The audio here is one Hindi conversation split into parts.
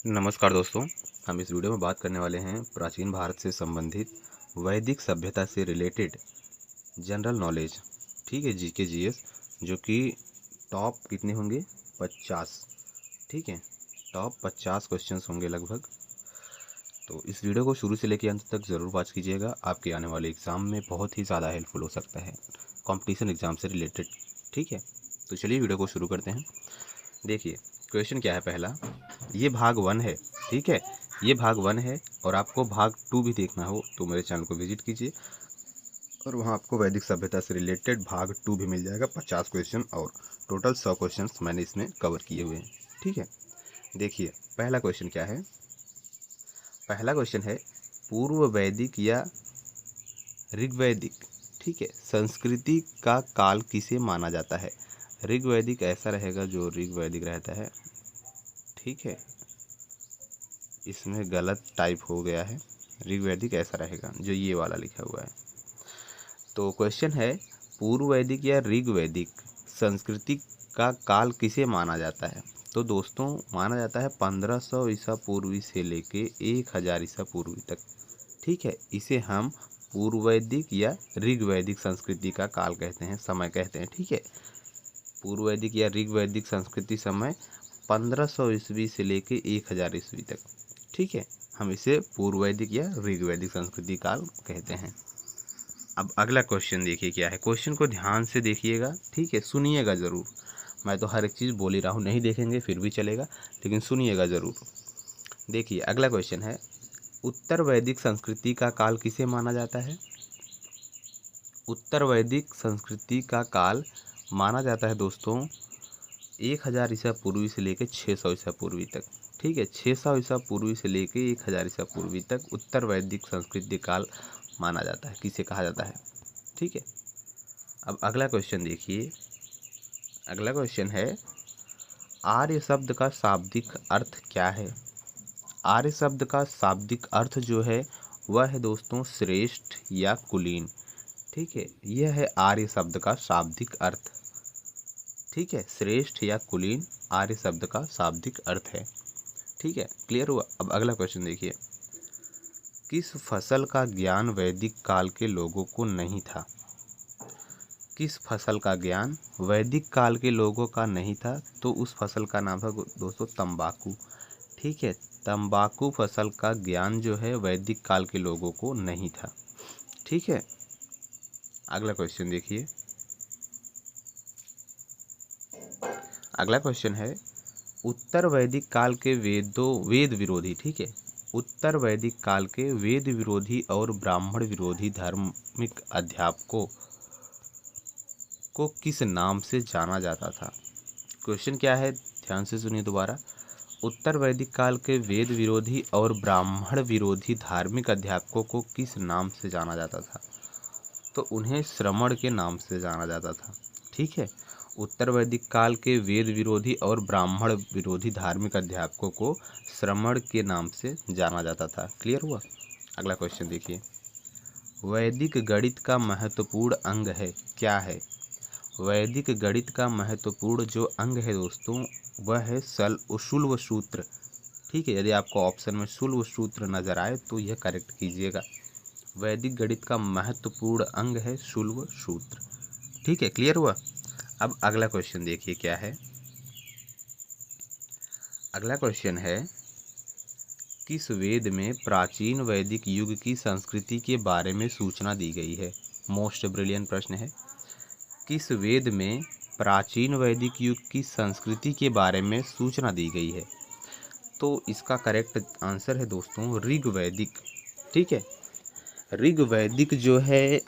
नमस्कार दोस्तों। हम इस वीडियो में बात करने वाले हैं प्राचीन भारत से संबंधित वैदिक सभ्यता से रिलेटेड जनरल नॉलेज। ठीक है, जीके जीएस, जो कि टॉप कितने होंगे 50। ठीक है, टॉप 50 क्वेश्चंस होंगे लगभग। तो इस वीडियो को शुरू से लेकर अंत तक ज़रूर वॉच कीजिएगा। आपके आने वाले एग्ज़ाम में बहुत ही ज़्यादा हेल्पफुल हो सकता है, कंपटीशन एग्ज़ाम से रिलेटेड। ठीक है, तो चलिए वीडियो को शुरू करते हैं। देखिए क्वेश्चन क्या है पहला। ये भाग 1 है। ठीक है, ये भाग 1 है और आपको भाग 2 भी देखना हो तो मेरे चैनल को विजिट कीजिए और वहाँ आपको वैदिक सभ्यता से रिलेटेड भाग 2 भी मिल जाएगा। 50 क्वेश्चन और टोटल 100 क्वेश्चन मैंने इसमें कवर किए हुए हैं। ठीक है, देखिए पहला क्वेश्चन क्या है। पहला क्वेश्चन है पूर्व वैदिक या ऋग्वैदिक, ठीक है, संस्कृति का काल किसे माना जाता है। ऋग्वैदिक ऐसा रहेगा जो ऋग्वैदिक रहता है। ठीक है, इसमें गलत टाइप हो गया है। ऋग्वैदिक ऐसा रहेगा जो ये वाला लिखा हुआ है। तो क्वेश्चन है पूर्व वैदिक या ऋग्वैदिक संस्कृति का काल किसे माना जाता है। तो दोस्तों माना जाता है 1500 ईसा पूर्वी से लेके 1000 ईसा पूर्वी तक। ठीक है, इसे हम पूर्व वैदिक या ऋग्वैदिक संस्कृति का काल कहते हैं, समय कहते हैं। ठीक है, पूर्व वैदिक या ऋग्वैदिक संस्कृति समय 1500 ईस्वी से लेके 1000 ईस्वी तक। ठीक है, हम इसे पूर्व वैदिक या ऋग्वैदिक संस्कृति काल कहते हैं। अब अगला क्वेश्चन देखिए क्या है। क्वेश्चन को ध्यान से देखिएगा, ठीक है, सुनिएगा ज़रूर। मैं तो हर एक चीज़ बोल ही रहा हूँ, नहीं देखेंगे फिर भी चलेगा, लेकिन सुनिएगा ज़रूर। देखिए अगला क्वेश्चन है उत्तर वैदिक संस्कृति का काल किसे माना जाता है। उत्तर वैदिक संस्कृति का काल माना जाता है दोस्तों 1000 ईसा पूर्वी से लेकर 600 ईसा पूर्वी तक। ठीक है, 600 ईसा पूर्वी से लेकर 1000 ईसा पूर्वी तक उत्तर वैदिक संस्कृति काल माना जाता है, किसे कहा जाता है। ठीक है, अब अगला क्वेश्चन देखिए। अगला क्वेश्चन है आर्य शब्द का शाब्दिक अर्थ क्या है। आर्य शब्द का शाब्दिक अर्थ जो है वह है दोस्तों श्रेष्ठ या कुलीन। ठीक है, यह है आर्य शब्द का शाब्दिक अर्थ। ठीक है, श्रेष्ठ या कुलीन आर्य शब्द का शाब्दिक अर्थ है। ठीक है, क्लियर हुआ। अब अगला क्वेश्चन देखिए। किस फसल का ज्ञान वैदिक काल के लोगों को नहीं था। किस फसल का ज्ञान वैदिक काल के लोगों का नहीं था, तो उस फसल का नाम है दोस्तों तंबाकू। ठीक है, तंबाकू फसल का ज्ञान जो है वैदिक काल के लोगों को नहीं था। ठीक है, अगला क्वेश्चन देखिए। अगला क्वेश्चन है उत्तर वैदिक काल के वेद विरोधी। ठीक है, उत्तर वैदिक काल के वेद विरोधी और ब्राह्मण विरोधी धार्मिक अध्यापकों को किस नाम से जाना जाता था। क्वेश्चन क्या है, ध्यान से सुनिए दोबारा। उत्तर वैदिक काल के वेद विरोधी और ब्राह्मण विरोधी धार्मिक अध्यापकों को किस नाम से जाना जाता था। तो उन्हें श्रमण के नाम से जाना जाता था। ठीक है, उत्तर वैदिक काल के वेद विरोधी और ब्राह्मण विरोधी धार्मिक अध्यापकों को श्रमण के नाम से जाना जाता था। क्लियर हुआ। अगला क्वेश्चन देखिए। वैदिक गणित का महत्वपूर्ण अंग है क्या है। वैदिक गणित का महत्वपूर्ण जो अंग है दोस्तों वह है शुल्व सूत्र। ठीक है, यदि आपको ऑप्शन में शुल्व सूत्र नजर आए तो यह करेक्ट कीजिएगा। वैदिक गणित का महत्वपूर्ण अंग है शुल्व सूत्र। ठीक है, क्लियर हुआ। अब अगला क्वेश्चन देखिए क्या है। अगला क्वेश्चन है किस वेद में प्राचीन वैदिक युग की संस्कृति के बारे में सूचना दी गई है। मोस्ट ब्रिलियंट प्रश्न है। किस वेद में प्राचीन वैदिक युग की संस्कृति के बारे में सूचना दी गई है। तो इसका करेक्ट आंसर है दोस्तों ऋग्वैदिक। ठीक है, ऋग्वैदिक जो है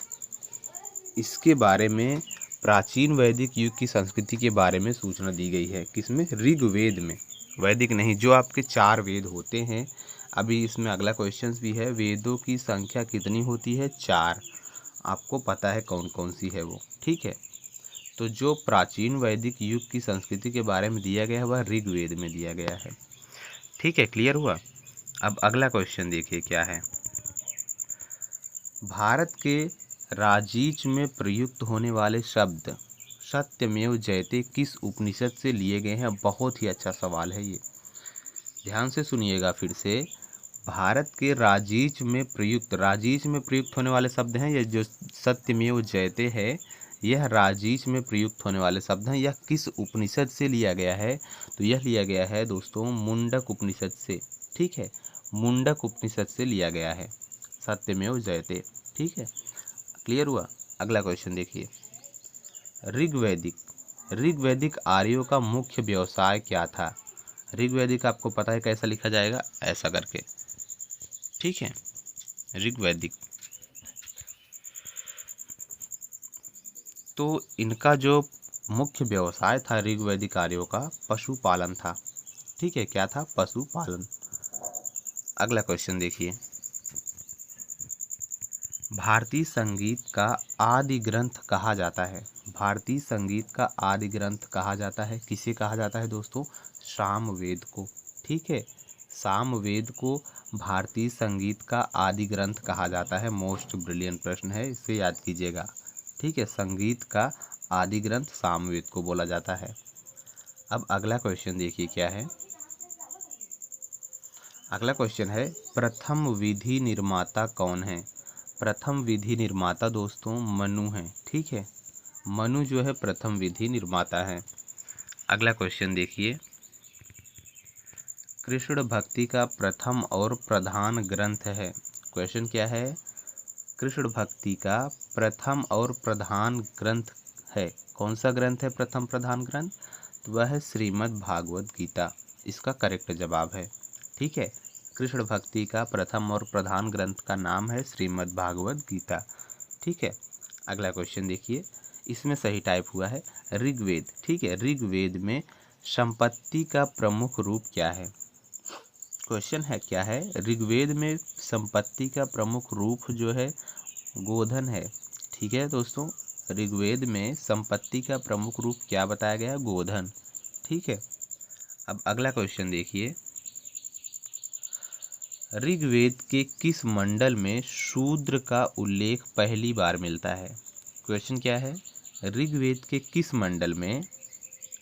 इसके बारे में प्राचीन वैदिक युग की संस्कृति के बारे में सूचना दी गई है। किसमें, ऋग्वेद में, वैदिक नहीं। जो आपके 4 वेद होते हैं, अभी इसमें अगला क्वेश्चन भी है, वेदों की संख्या कितनी होती है, 4। आपको पता है कौन कौन सी है वो। ठीक है, तो जो प्राचीन वैदिक युग की संस्कृति के बारे में दिया गया है वह ऋग्वेद में दिया गया है। ठीक है, क्लियर हुआ। अब अगला क्वेश्चन देखिए क्या है। भारत के राजीच में प्रयुक्त होने वाले शब्द सत्यमेव जयते किस उपनिषद से लिए गए हैं। बहुत ही अच्छा सवाल है ये, ध्यान से सुनिएगा फिर से। भारत के राजीच में प्रयुक्त होने वाले शब्द हैं। यह जो सत्यमेव जयते है, यह राजीच में प्रयुक्त होने वाले शब्द हैं। यह किस उपनिषद से लिया गया है? तो यह लिया गया है दोस्तों मुंडक उपनिषद से। ठीक है, मुंडक उपनिषद से लिया गया है सत्यमेव जयते। ठीक है, क्लियर हुआ। अगला क्वेश्चन देखिए। ऋग्वैदिक आर्यों का मुख्य व्यवसाय क्या था? ऋग्वैदिक आपको पता है कैसा लिखा जाएगा, ऐसा करके। ठीक है, ऋग्वैदिक। तो इनका जो मुख्य व्यवसाय था ऋग्वैदिक आर्यों का, पशुपालन था। ठीक है, क्या था? पशुपालन। अगला क्वेश्चन देखिए। भारतीय संगीत का आदि ग्रंथ कहा जाता है? भारतीय संगीत का आदि ग्रंथ कहा जाता है, किसे कहा जाता है दोस्तों? सामवेद को। ठीक है, सामवेद को भारतीय संगीत का आदि ग्रंथ कहा जाता है। मोस्ट ब्रिलियंट प्रश्न है, इसे याद कीजिएगा। ठीक है, संगीत का आदि ग्रंथ सामवेद को बोला जाता है। अब अगला क्वेश्चन देखिए क्या है। अगला क्वेश्चन है, प्रथम विधि निर्माता कौन है? प्रथम विधि निर्माता दोस्तों मनु है। ठीक है, मनु जो है प्रथम विधि निर्माता है। अगला क्वेश्चन देखिए। कृष्ण भक्ति का प्रथम और प्रधान ग्रंथ है। क्वेश्चन क्या है? कृष्ण भक्ति का प्रथम और प्रधान ग्रंथ है, कौन सा ग्रंथ है प्रथम प्रधान ग्रंथ? तो वह है श्रीमद् भागवत गीता, इसका करेक्ट जवाब है। ठीक है, कृष्ण भक्ति का प्रथम और प्रधान ग्रंथ का नाम है श्रीमद् भागवत गीता। ठीक है, अगला क्वेश्चन देखिए। इसमें सही टाइप हुआ है ऋग्वेद। ठीक है, ऋग्वेद में संपत्ति का प्रमुख रूप क्या है? क्वेश्चन है क्या है? ऋग्वेद में संपत्ति का प्रमुख रूप जो है गोधन है। ठीक है दोस्तों, ऋग्वेद में संपत्ति का प्रमुख रूप क्या बताया गया है? गोधन। ठीक है, अब अगला क्वेश्चन देखिए। ऋग्वेद के किस मंडल में शूद्र का उल्लेख पहली बार मिलता है? क्वेश्चन क्या है? ऋग्वेद के किस मंडल में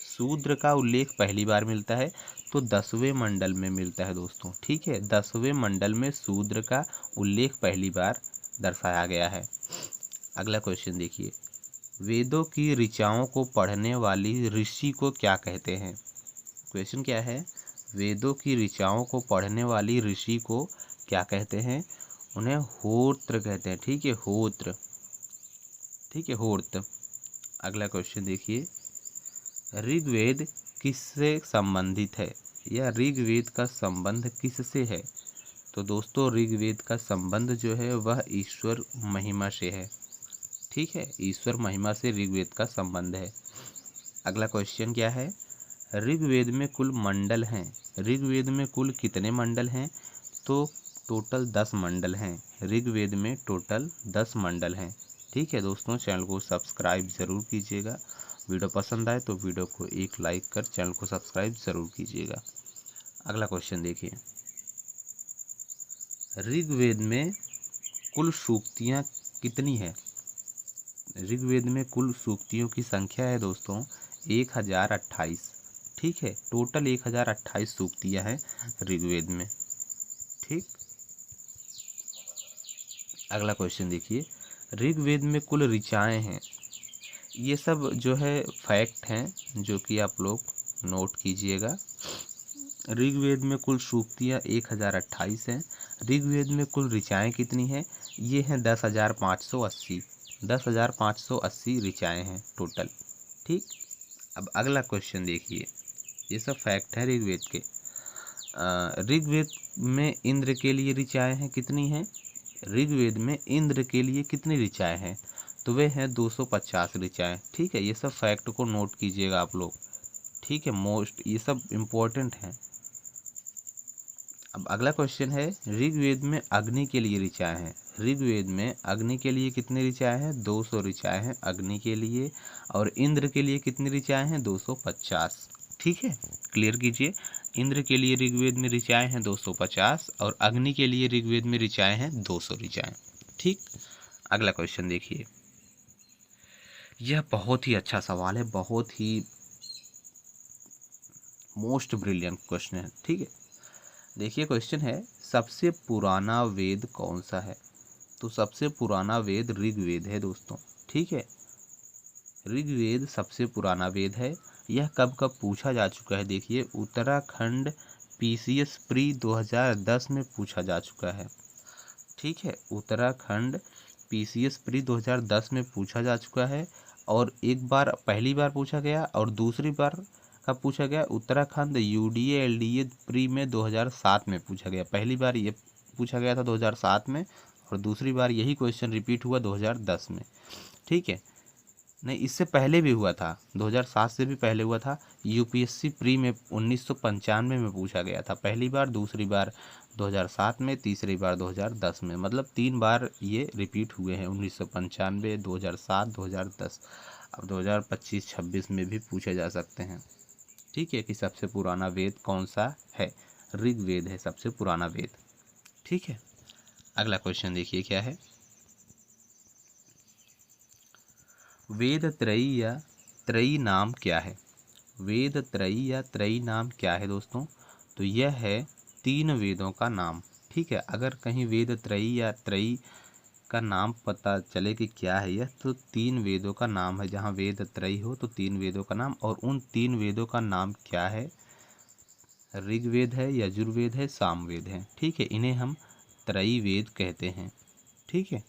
शूद्र का उल्लेख पहली बार मिलता है? तो 10वें मंडल में मिलता है दोस्तों। ठीक है, 10वें मंडल में शूद्र का उल्लेख पहली बार दर्शाया गया है। अगला क्वेश्चन देखिए। वेदों की ऋचाओं को पढ़ने वाली ऋषि को क्या कहते हैं? क्वेश्चन क्या है? वेदों की ऋचाओं को पढ़ने वाली ऋषि को क्या कहते हैं? उन्हें होत्र कहते हैं। ठीक है, होत्र। ठीक है, होत्र। अगला क्वेश्चन देखिए। ऋग्वेद किससे संबंधित है? या ऋग्वेद का संबंध किससे है? तो दोस्तों ऋग्वेद का संबंध जो है वह ईश्वर महिमा से है। ठीक है, ईश्वर महिमा से ऋग्वेद का संबंध है। अगला क्वेश्चन क्या है? ऋग्वेद में कुल मंडल हैं। ऋग्वेद में कुल कितने मंडल हैं? तो टोटल 10 मंडल हैं। ऋग्वेद में टोटल 10 मंडल हैं। ठीक है दोस्तों, चैनल को सब्सक्राइब ज़रूर कीजिएगा। वीडियो पसंद आए तो वीडियो को एक लाइक कर चैनल को सब्सक्राइब ज़रूर कीजिएगा। अगला क्वेश्चन देखिए। ऋग्वेद में कुल सूक्तियाँ कितनी है? ऋग्वेद में कुल सूक्तियों की संख्या है दोस्तों 1028। ठीक है, टोटल 1028 सूक्तियाँ हैं ऋग्वेद में। ठीक, अगला क्वेश्चन देखिए। ऋग्वेद में कुल ऋचाएँ हैं। ये सब जो है फैक्ट हैं जो कि आप लोग नोट कीजिएगा। ऋग्वेद में कुल सूक्तियाँ 1028 हैं। ऋग्वेद में कुल ऋचाएँ कितनी हैं? ये हैं 10,580। 10,580 ऋचाएँ हैं टोटल। ठीक, अब अगला क्वेश्चन देखिए। ये सब फैक्ट है ऋग्वेद के। ऋग्वेद में इंद्र के लिए ऋचाएँ हैं कितनी हैं? ऋग्वेद में इंद्र के लिए कितनी ऋचाएँ हैं? तो वे हैं 250 ऋचाएँ। ठीक है, ये सब फैक्ट को नोट कीजिएगा आप लोग। ठीक है, ये सब इम्पोर्टेंट हैं। अब अगला क्वेश्चन है, ऋग्वेद में अग्नि के लिए ऋचाएँ हैं। ऋग्वेद में अग्नि के लिए कितनी ऋचाएँ हैं? 200 ऋचाएँ हैं अग्नि के लिए। और इंद्र के लिए कितनी ऋचाएँ हैं? 250। ठीक है, क्लियर कीजिए। इंद्र के लिए ऋग्वेद में ऋचाएँ हैं 250 और अग्नि के लिए ऋग्वेद में ऋचाएँ हैं 200 ऋचाएँ। ठीक, अगला क्वेश्चन देखिए। यह बहुत ही अच्छा सवाल है, बहुत ही मोस्ट ब्रिलियंट क्वेश्चन है। ठीक है, देखिए क्वेश्चन है सबसे पुराना वेद कौन सा है। तो सबसे पुराना वेद ऋग्वेद है दोस्तों। ठीक है, ऋग्वेद सबसे पुराना वेद है। यह कब कब पूछा जा चुका है, देखिए उत्तराखंड पीसीएस प्री 2010 में पूछा जा चुका है। ठीक है, उत्तराखंड पीसीएस प्री 2010 में पूछा जा चुका है। और एक बार पहली बार पूछा गया और दूसरी बार कब पूछा गया, उत्तराखंड यूडीए एलडीए प्री में 2007 में पूछा गया। पहली बार ये पूछा गया था 2007 में और दूसरी बार यही क्वेश्चन रिपीट हुआ 2010 में। ठीक है, नहीं इससे पहले भी हुआ था, 2007 से भी पहले हुआ था। यूपीएससी प्री में 1995 में पूछा गया था पहली बार, दूसरी बार 2007 में, तीसरी बार 2010 में। मतलब 3 बार ये रिपीट हुए हैं, 1995, 2007, 2010। अब 2025-26 में भी पूछे जा सकते हैं। ठीक है, कि सबसे पुराना वेद कौन सा है। ऋग्वेद है सबसे पुराना वेद। ठीक है, अगला क्वेश्चन देखिए क्या है। वेद त्रयी या त्रयी नाम क्या है। वेद त्रयी या त्रयी नाम क्या है दोस्तों। तो यह है 3 वेदों का नाम। ठीक है, अगर कहीं वेद त्रयी या त्रयी का नाम पता चले कि क्या है यह, तो 3 वेदों का नाम है। जहाँ वेद त्रयी हो तो 3 वेदों का नाम, और उन 3 वेदों का नाम क्या है, ऋग्वेद है, यजुर्वेद है, सामवेद है। ठीक है, इन्हें हम त्रयी वेद कहते हैं। ठीक है,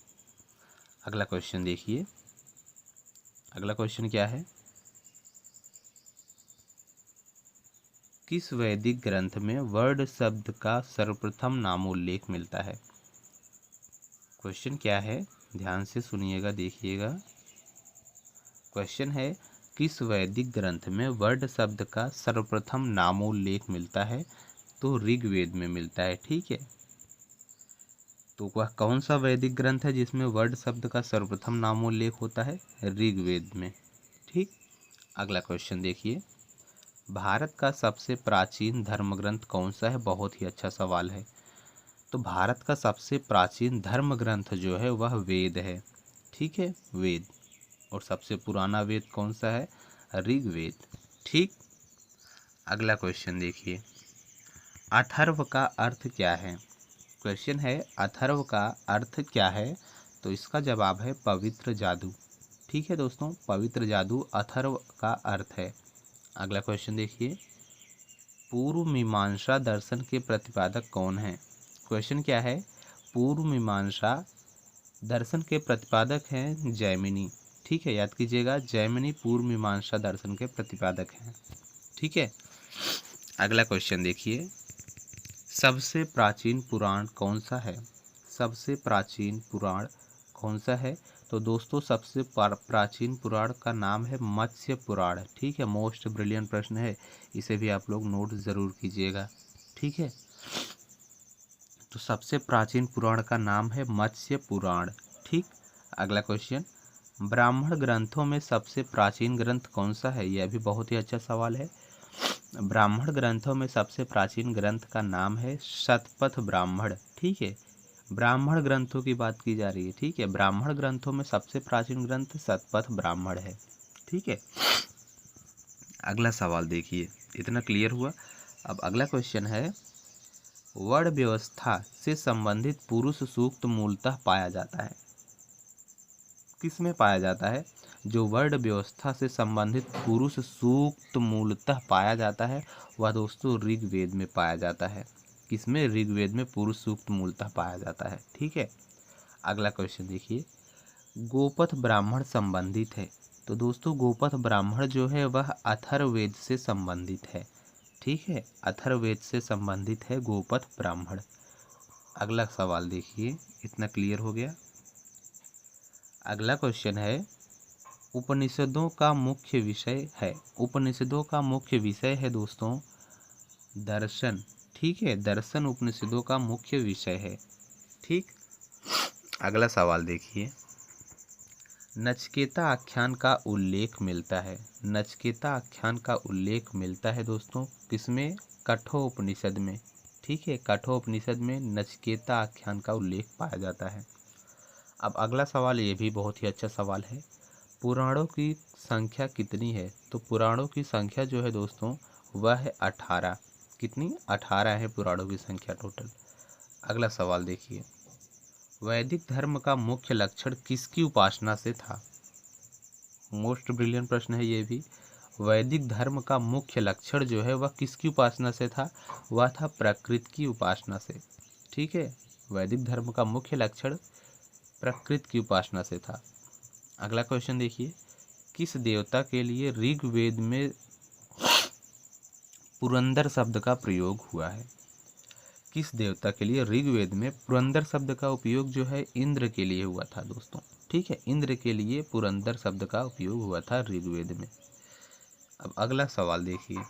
अगला क्वेश्चन देखिए। अगला क्वेश्चन क्या है, किस वैदिक ग्रंथ में वर्ड शब्द का सर्वप्रथम नामोल्लेख मिलता है। क्वेश्चन क्या है, ध्यान से सुनिएगा, देखिएगा। क्वेश्चन है किस वैदिक ग्रंथ में वर्ड शब्द का सर्वप्रथम नामोल्लेख मिलता है। तो ऋग्वेद में मिलता है। ठीक है, तो वह कौन सा वैदिक ग्रंथ है जिसमें वर्ड शब्द का सर्वप्रथम नामोल्लेख होता है, ऋग्वेद में। ठीक, अगला क्वेश्चन देखिए। भारत का सबसे प्राचीन धर्म ग्रंथ कौन सा है। बहुत ही अच्छा सवाल है। तो भारत का सबसे प्राचीन धर्म ग्रंथ जो है वह वेद है। ठीक है, वेद। और सबसे पुराना वेद कौन सा है, ऋग्वेद। ठीक, अगला क्वेश्चन देखिए। अथर्व का अर्थ क्या है। क्वेश्चन है अथर्व का अर्थ क्या है। तो इसका जवाब है पवित्र जादू। ठीक है दोस्तों, पवित्र जादू अथर्व का अर्थ है। अगला क्वेश्चन देखिए। पूर्व मीमांसा दर्शन के प्रतिपादक कौन हैं। क्वेश्चन क्या है, पूर्व मीमांसा दर्शन के प्रतिपादक हैं जैमिनी। ठीक है, याद कीजिएगा, जैमिनी पूर्व मीमांसा दर्शन के प्रतिपादक हैं। ठीक है, अगला क्वेश्चन देखिए। सबसे प्राचीन पुराण कौन सा है। सबसे प्राचीन पुराण कौन सा है। तो दोस्तों सबसे प्राचीन पुराण का नाम है मत्स्य पुराण। ठीक है, मोस्ट ब्रिलियंट प्रश्न है, इसे भी आप लोग नोट ज़रूर कीजिएगा। ठीक है, तो सबसे प्राचीन पुराण का नाम है मत्स्य पुराण। ठीक, अगला क्वेश्चन। ब्राह्मण ग्रंथों में सबसे प्राचीन ग्रंथ कौन सा है। यह भी बहुत ही अच्छा सवाल है। ब्राह्मण ग्रंथों में सबसे प्राचीन ग्रंथ का नाम है शतपथ ब्राह्मण। ठीक है, ब्राह्मण ग्रंथों की बात की जा रही है। ठीक है, ब्राह्मण ग्रंथों में सबसे प्राचीन ग्रंथ शतपथ ब्राह्मण है। ठीक है, अगला सवाल देखिए, इतना क्लियर हुआ। अब अगला क्वेश्चन है, वर्ण व्यवस्था से संबंधित पुरुष सूक्त मूलतः पाया जाता है। किस में पाया जाता है। जो वर्ण व्यवस्था से संबंधित पुरुष सूक्त मूलतः पाया जाता है वह दोस्तों ऋग्वेद में पाया जाता है। किसमें, ऋग्वेद में पुरुष सूक्त मूलतः पाया जाता है। ठीक है, अगला क्वेश्चन देखिए। गोपथ ब्राह्मण संबंधित है। तो दोस्तों गोपथ ब्राह्मण जो है वह अथर्ववेद से संबंधित है। ठीक है, अथर्ववेद से संबंधित है गोपथ ब्राह्मण। अगला सवाल देखिए, इतना क्लियर हो गया। अगला क्वेश्चन है, उपनिषदों का मुख्य विषय है। उपनिषदों का मुख्य विषय है दोस्तों दर्शन। ठीक है, दर्शन उपनिषदों का मुख्य विषय है। ठीक, अगला सवाल देखिए। नचिकेता आख्यान का उल्लेख मिलता है। नचिकेता आख्यान का उल्लेख मिलता है दोस्तों किसमें, कठोपनिषद में। ठीक है, कठोपनिषद में नचिकेता आख्यान का उल्लेख पाया जाता है। अब अगला सवाल ये भी बहुत ही अच्छा सवाल है। पुराणों की संख्या कितनी है। तो पुराणों की संख्या जो है दोस्तों वह है 18। कितनी? 18 है पुराणों की संख्या टोटल। अगला सवाल देखिए, वैदिक धर्म का मुख्य लक्षण किसकी उपासना से था? मोस्ट ब्रिलियंट प्रश्न है ये भी। वैदिक धर्म का मुख्य लक्षण जो है वह किसकी उपासना से था? वह था प्रकृति की उपासना से। ठीक है, वैदिक धर्म का मुख्य लक्षण प्रकृति की उपासना से था। अगला क्वेश्चन देखिए, किस देवता के लिए ऋग्वेद में पुरंदर शब्द का प्रयोग हुआ है? किस देवता के लिए ऋग्वेद में पुरंदर शब्द का उपयोग जो है इंद्र के लिए हुआ था दोस्तों। ठीक है, इंद्र के लिए पुरंदर शब्द का उपयोग हुआ था ऋग्वेद में। अब अगला सवाल देखिए,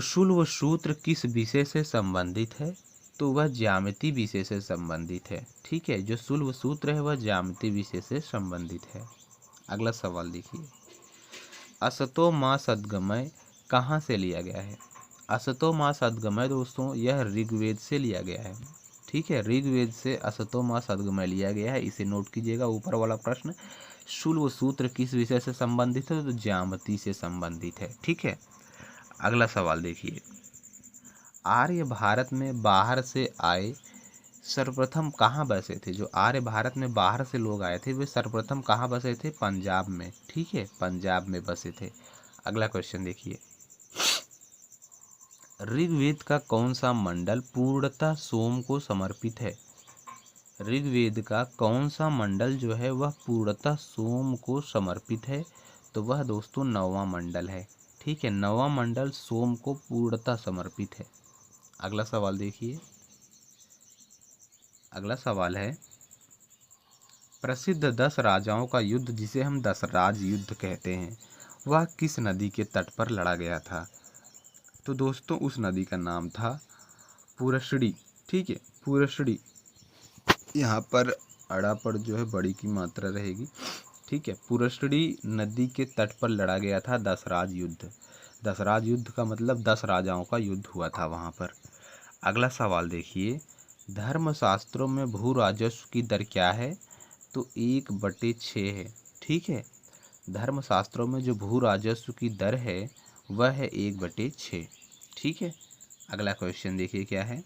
शूल व सूत्र किस विषय से संबंधित है? तो वह ज्यामिति विषय से संबंधित है। ठीक है, जो शूल व सूत्र है वह ज्यामिति विषय से संबंधित है। अगला सवाल देखिए, असतो मा सद्गमय कहाँ से लिया गया है? असतो मा सद्गमय दोस्तों यह ऋग्वेद से लिया गया है। ठीक है, ऋग्वेद से असतो मा सद्गमय लिया गया है, इसे नोट कीजिएगा। ऊपर वाला प्रश्न, शूल व सूत्र किस विषय से संबंधित है? तो ज्यामिति से संबंधित है। ठीक है, अगला सवाल देखिए, आर्य भारत में बाहर से आए सर्वप्रथम कहाँ बसे थे? जो आर्य भारत में बाहर से लोग आए थे वे सर्वप्रथम कहाँ बसे थे? पंजाब में। ठीक है, पंजाब में बसे थे। अगला क्वेश्चन देखिए, ऋग्वेद का कौन सा मंडल पूर्णतः सोम को समर्पित है? ऋग्वेद का कौन सा मंडल जो है वह पूर्णतः सोम को समर्पित है? तो वह दोस्तों 9वां मंडल है। ठीक है, 9वां मंडल सोम को पूर्णतः समर्पित है। अगला सवाल देखिए, अगला सवाल है, प्रसिद्ध 10 राजाओं का युद्ध जिसे हम दसराज युद्ध कहते हैं वह किस नदी के तट पर लड़ा गया था? तो दोस्तों उस नदी का नाम था पुरशड़ी। ठीक है, पुरशड़ी। यहाँ पर अड़ा पर जो है बड़ी की मात्रा रहेगी। ठीक है, पुरशड़ी नदी के तट पर लड़ा गया था दसराज युद्ध। दसराज युद्ध का मतलब 10 राजाओं का युद्ध हुआ था वहाँ पर। अगला सवाल देखिए, धर्मशास्त्रों में भू राजस्व की दर क्या है? तो 1/6 है। ठीक है, धर्मशास्त्रों में जो भू राजस्व की दर है वह है 1/6। ठीक है, अगला क्वेश्चन देखिए क्या है।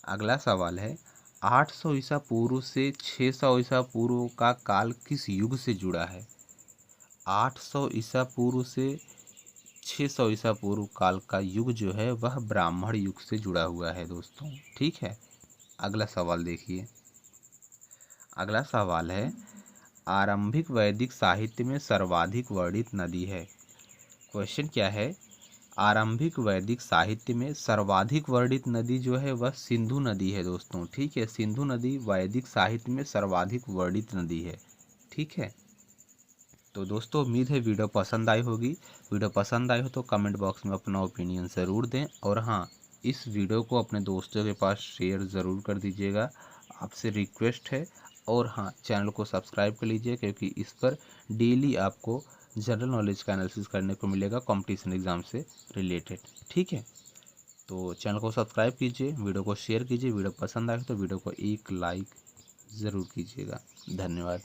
अगला सवाल है, 800 ईसा पूर्व से 600 ईसा पूर्व का काल किस युग से जुड़ा है? 800 ईसा पूर्व से 600 ईसा पूर्व काल का युग जो है वह ब्राह्मण युग से जुड़ा हुआ है दोस्तों। ठीक है, अगला सवाल देखिए। अगला सवाल है, आरंभिक वैदिक साहित्य में सर्वाधिक वर्णित नदी है। क्वेश्चन क्या है, आरंभिक वैदिक साहित्य में सर्वाधिक वर्णित नदी जो है वह सिंधु नदी है दोस्तों। ठीक है, सिंधु नदी वैदिक साहित्य में सर्वाधिक वर्णित नदी है। ठीक है, तो दोस्तों उम्मीद है वीडियो पसंद आई होगी। वीडियो पसंद आई हो तो कमेंट बॉक्स में अपना ओपिनियन ज़रूर दें, और हाँ, इस वीडियो को अपने दोस्तों के पास शेयर ज़रूर कर दीजिएगा, आपसे रिक्वेस्ट है। और हाँ, चैनल को सब्सक्राइब कर लीजिए क्योंकि इस पर डेली आपको जनरल नॉलेज का एनालिसिस करने को मिलेगा कॉम्पिटिशन एग्ज़ाम से रिलेटेड। ठीक है, तो चैनल को सब्सक्राइब कीजिए, वीडियो को शेयर कीजिए। वीडियो पसंद आए तो वीडियो को एक लाइक ज़रूर कीजिएगा। धन्यवाद।